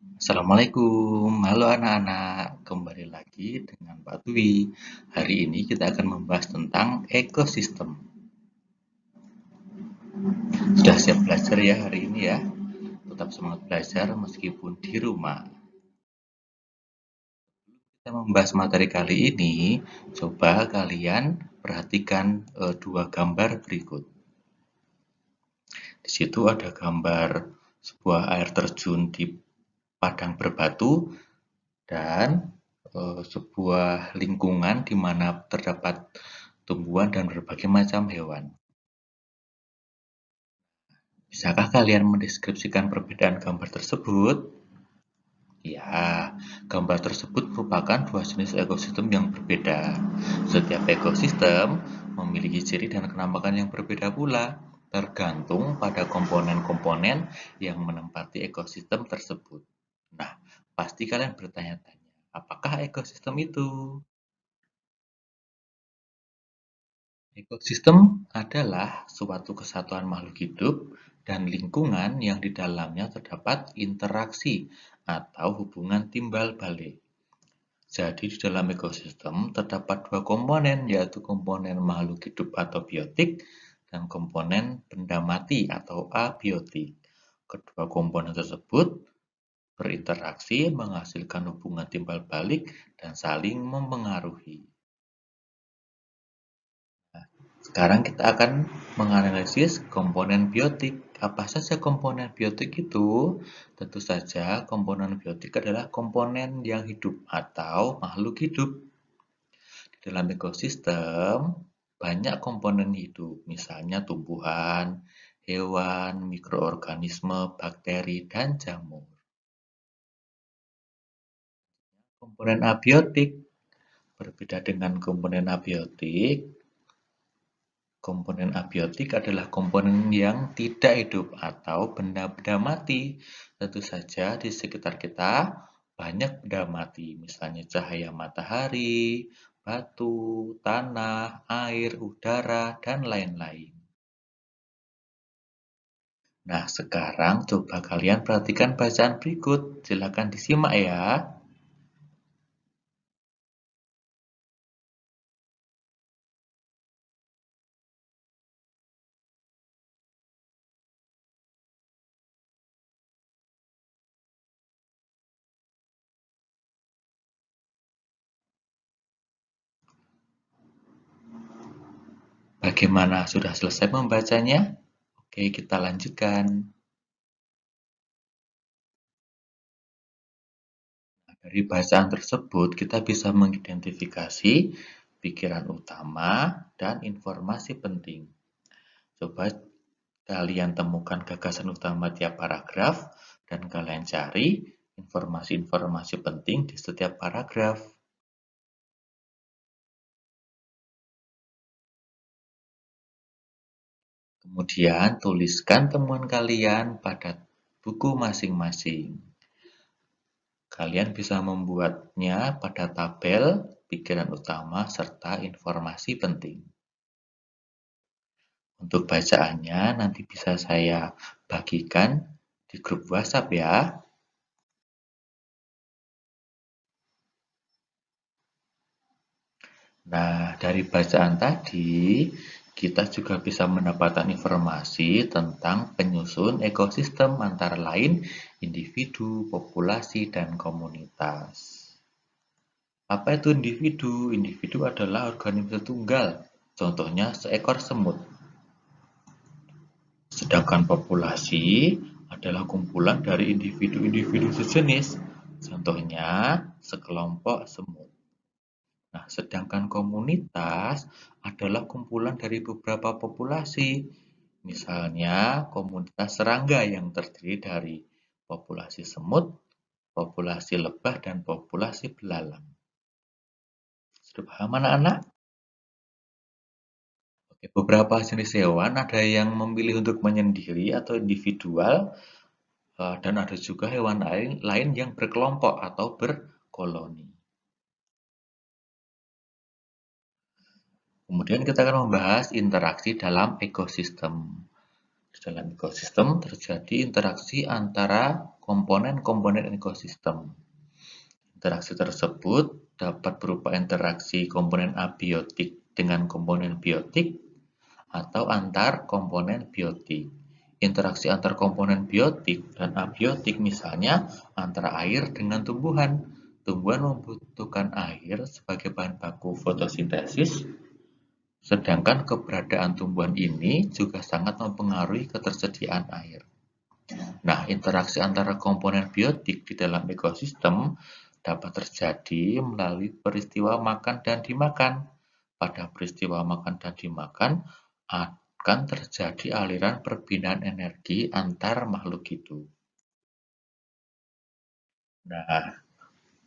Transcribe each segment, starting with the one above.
Assalamualaikum, halo anak-anak, kembali lagi dengan Pak Dwi. Hari ini kita akan membahas tentang ekosistem. Sudah siap belajar ya hari ini ya? Tetap semangat belajar meskipun di rumah. Kita membahas materi kali ini, coba kalian perhatikan dua gambar berikut. Di situ ada gambar sebuah air terjun di padang berbatu dan sebuah lingkungan di mana terdapat tumbuhan dan berbagai macam hewan. Bisakah kalian mendeskripsikan perbedaan gambar tersebut? Ya, gambar tersebut merupakan dua jenis ekosistem yang berbeda. Setiap ekosistem memiliki ciri dan penampakan yang berbeda pula, tergantung pada komponen-komponen yang menempati ekosistem tersebut. Nah, pasti kalian bertanya-tanya, apakah ekosistem itu? Ekosistem adalah suatu kesatuan makhluk hidup dan lingkungan yang di dalamnya terdapat interaksi atau hubungan timbal balik. Jadi di dalam ekosistem terdapat dua komponen, yaitu komponen makhluk hidup atau biotik dan komponen benda mati atau abiotik. Kedua komponen tersebut berinteraksi menghasilkan hubungan timbal balik dan saling mempengaruhi. Sekarang kita akan menganalisis komponen biotik. Apa saja komponen biotik itu? Tentu saja komponen biotik adalah komponen yang hidup atau makhluk hidup. Di dalam ekosistem, banyak komponen hidup, misalnya tumbuhan, hewan, mikroorganisme, bakteri, dan jamur. Komponen abiotik berbeda dengan komponen abiotik. Komponen abiotik adalah komponen yang tidak hidup atau benda-benda mati. Tentu saja di sekitar kita banyak benda mati, misalnya cahaya matahari, batu, tanah, air, udara, dan lain-lain. Nah, sekarang coba kalian perhatikan bacaan berikut. Silakan disimak ya. Bagaimana? Sudah selesai membacanya? Oke, kita lanjutkan. Dari bacaan tersebut, kita bisa mengidentifikasi pikiran utama dan informasi penting. Coba kalian temukan gagasan utama tiap paragraf dan kalian cari informasi-informasi penting di setiap paragraf. Kemudian tuliskan temuan kalian pada buku masing-masing. Kalian bisa membuatnya pada tabel, pikiran utama, serta informasi penting. Untuk bacaannya nanti bisa saya bagikan di grup WhatsApp ya. Nah, dari bacaan tadi, kita juga bisa mendapatkan informasi tentang penyusun ekosistem antara lain individu, populasi, dan komunitas. Apa itu individu? Individu adalah organisme tunggal, contohnya seekor semut. Sedangkan populasi adalah kumpulan dari individu-individu sejenis, contohnya sekelompok semut. Nah, sedangkan komunitas adalah kumpulan dari beberapa populasi, misalnya komunitas serangga yang terdiri dari populasi semut, populasi lebah, dan populasi belalang. Sudah paham anak-anak? Oke, beberapa jenis hewan ada yang memilih untuk menyendiri atau individual, dan ada juga hewan lain yang berkelompok atau berkoloni. Kemudian kita akan membahas interaksi dalam ekosistem. Di dalam ekosistem terjadi interaksi antara komponen-komponen ekosistem. Interaksi tersebut dapat berupa interaksi komponen abiotik dengan komponen biotik atau antar komponen biotik. Interaksi antar komponen biotik dan abiotik misalnya antara air dengan tumbuhan. Tumbuhan membutuhkan air sebagai bahan baku fotosintesis, sedangkan keberadaan tumbuhan ini juga sangat mempengaruhi ketersediaan air. Nah, interaksi antara komponen biotik di dalam ekosistem dapat terjadi melalui peristiwa makan dan dimakan. Pada peristiwa makan dan dimakan akan terjadi aliran perpindahan energi antar makhluk hidup. Nah,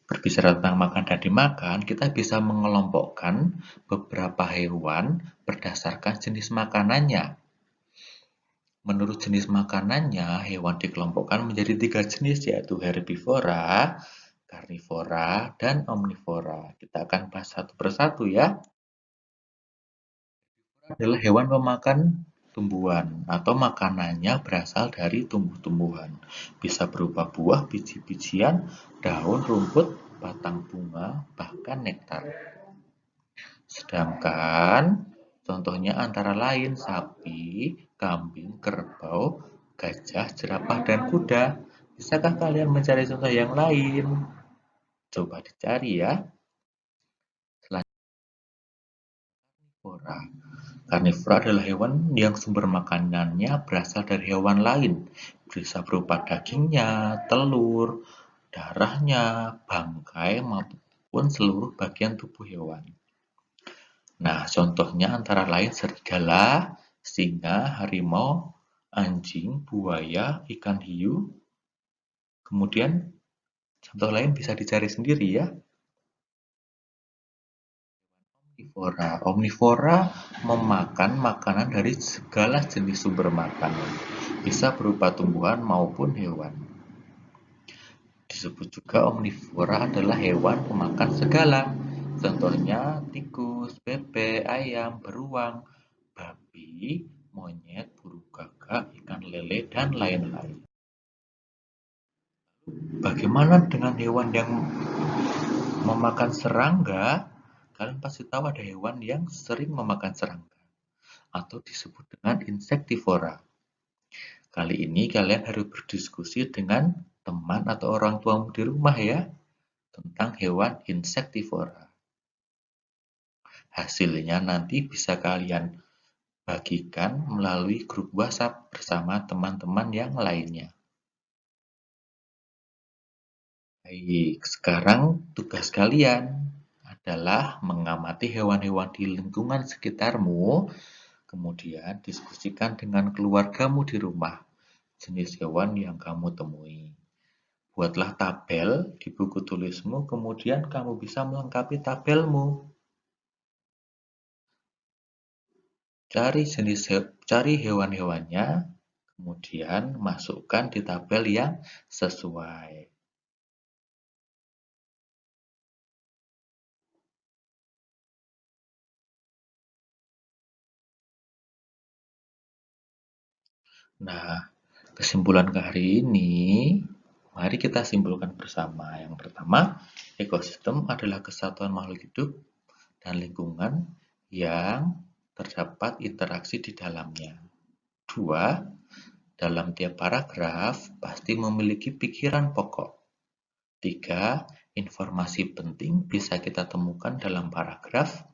berbicara tentang makan dan dimakan, kita bisa mengelompokkan beberapa hewan berdasarkan jenis makanannya. Menurut jenis makanannya, hewan dikelompokkan menjadi 3 jenis, yaitu herbivora, karnivora, dan omnivora. Kita akan bahas satu persatu ya. Adalah hewan pemakan tumbuhan atau makanannya berasal dari tumbuh-tumbuhan. Bisa berupa buah, biji-bijian, daun, rumput, batang bunga, bahkan nektar. Sedangkan contohnya antara lain sapi, kambing, kerbau, gajah, jerapah, dan kuda. Bisakah kalian mencari contoh yang lain? Coba dicari ya. Selanjutnya, karnivora adalah hewan yang sumber makanannya berasal dari hewan lain. Bisa berupa dagingnya, telur, darahnya, bangkai, maupun seluruh bagian tubuh hewan. Nah, contohnya antara lain serigala, singa, harimau, anjing, buaya, ikan hiu. Kemudian contoh lain bisa dicari sendiri ya. Omnivora memakan makanan dari segala jenis sumber makanan, bisa berupa tumbuhan maupun hewan. Disebut juga omnivora adalah hewan pemakan segala. Contohnya tikus, bebek, ayam, beruang, babi, monyet, burung gagak, ikan lele, dan lain-lain. Bagaimana dengan hewan yang memakan serangga? Kalian pasti tahu ada hewan yang sering memakan serangga, atau disebut dengan insektivora. Kali ini kalian harus berdiskusi dengan teman atau orang tuamu di rumah ya, tentang hewan insektivora. Hasilnya nanti bisa kalian bagikan melalui grup WhatsApp bersama teman-teman yang lainnya. Baik, sekarang tugas kalian adalah mengamati hewan-hewan di lingkungan sekitarmu, kemudian diskusikan dengan keluargamu di rumah jenis hewan yang kamu temui. Buatlah tabel di buku tulismu, kemudian kamu bisa melengkapi tabelmu. Cari hewan-hewannya, kemudian masukkan di tabel yang sesuai. Nah, kesimpulan ke hari ini, mari kita simpulkan bersama. Yang pertama, ekosistem adalah kesatuan makhluk hidup dan lingkungan yang terdapat interaksi di dalamnya. 2. Dalam tiap paragraf pasti memiliki pikiran pokok. 3. Informasi penting bisa kita temukan dalam paragraf.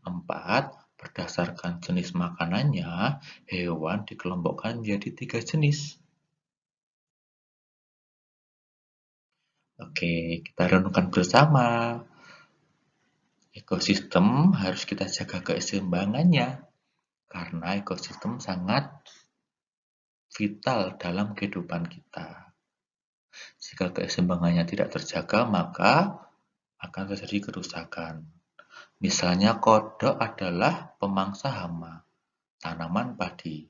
4. Berdasarkan jenis makanannya, hewan dikelompokkan menjadi 3 jenis. Oke, kita renungkan bersama. Ekosistem harus kita jaga keseimbangannya, karena ekosistem sangat vital dalam kehidupan kita. Jika keseimbangannya tidak terjaga, maka akan terjadi kerusakan. Misalnya kodok adalah pemangsa hama tanaman padi.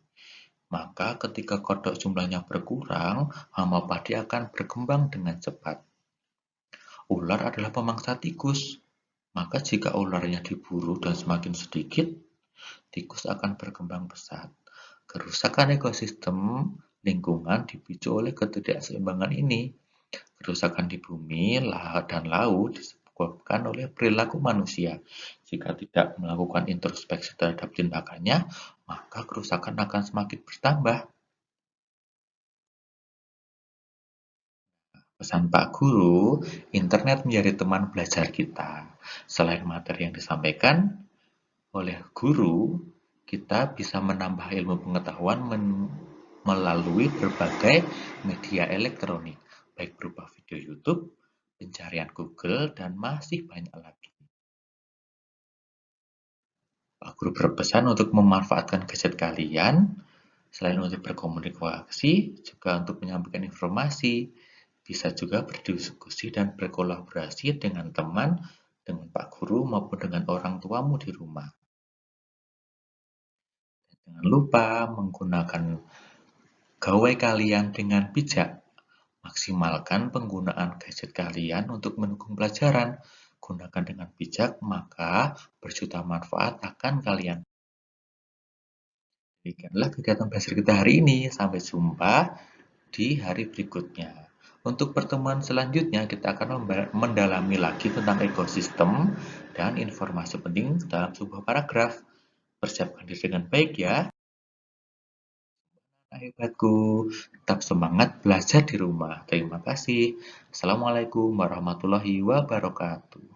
Maka ketika kodok jumlahnya berkurang, hama padi akan berkembang dengan cepat. Ular adalah pemangsa tikus. Maka jika ularnya diburu dan semakin sedikit, tikus akan berkembang pesat. Kerusakan ekosistem lingkungan dipicu oleh ketidakseimbangan ini. Kerusakan di bumi, lahat, dan laut disebabkan oleh perilaku manusia. Jika tidak melakukan introspeksi terhadap tindakannya, maka kerusakan akan semakin bertambah. Pesan Pak Guru, internet menjadi teman belajar kita. Selain materi yang disampaikan oleh guru, kita bisa menambah ilmu pengetahuan melalui berbagai media elektronik, baik berupa video YouTube, pencarian Google, dan masih banyak lagi. Pak Guru berpesan untuk memanfaatkan gadget kalian, selain untuk berkomunikasi, juga untuk menyampaikan informasi, bisa juga berdiskusi dan berkolaborasi dengan teman, dengan Pak Guru, maupun dengan orang tuamu di rumah. Jangan lupa menggunakan gawai kalian dengan bijak. Maksimalkan penggunaan gadget kalian untuk mendukung pelajaran. Gunakan dengan bijak, maka berjuta manfaat akan kalian. Demikianlah kegiatan belajar kita hari ini. Sampai jumpa di hari berikutnya. Untuk pertemuan selanjutnya, kita akan mendalami lagi tentang ekosistem dan informasi penting dalam sebuah paragraf. Persiapkan diri dengan baik ya. Anak hebatku, tetap semangat belajar di rumah. Terima kasih. Assalamualaikum warahmatullahi wabarakatuh.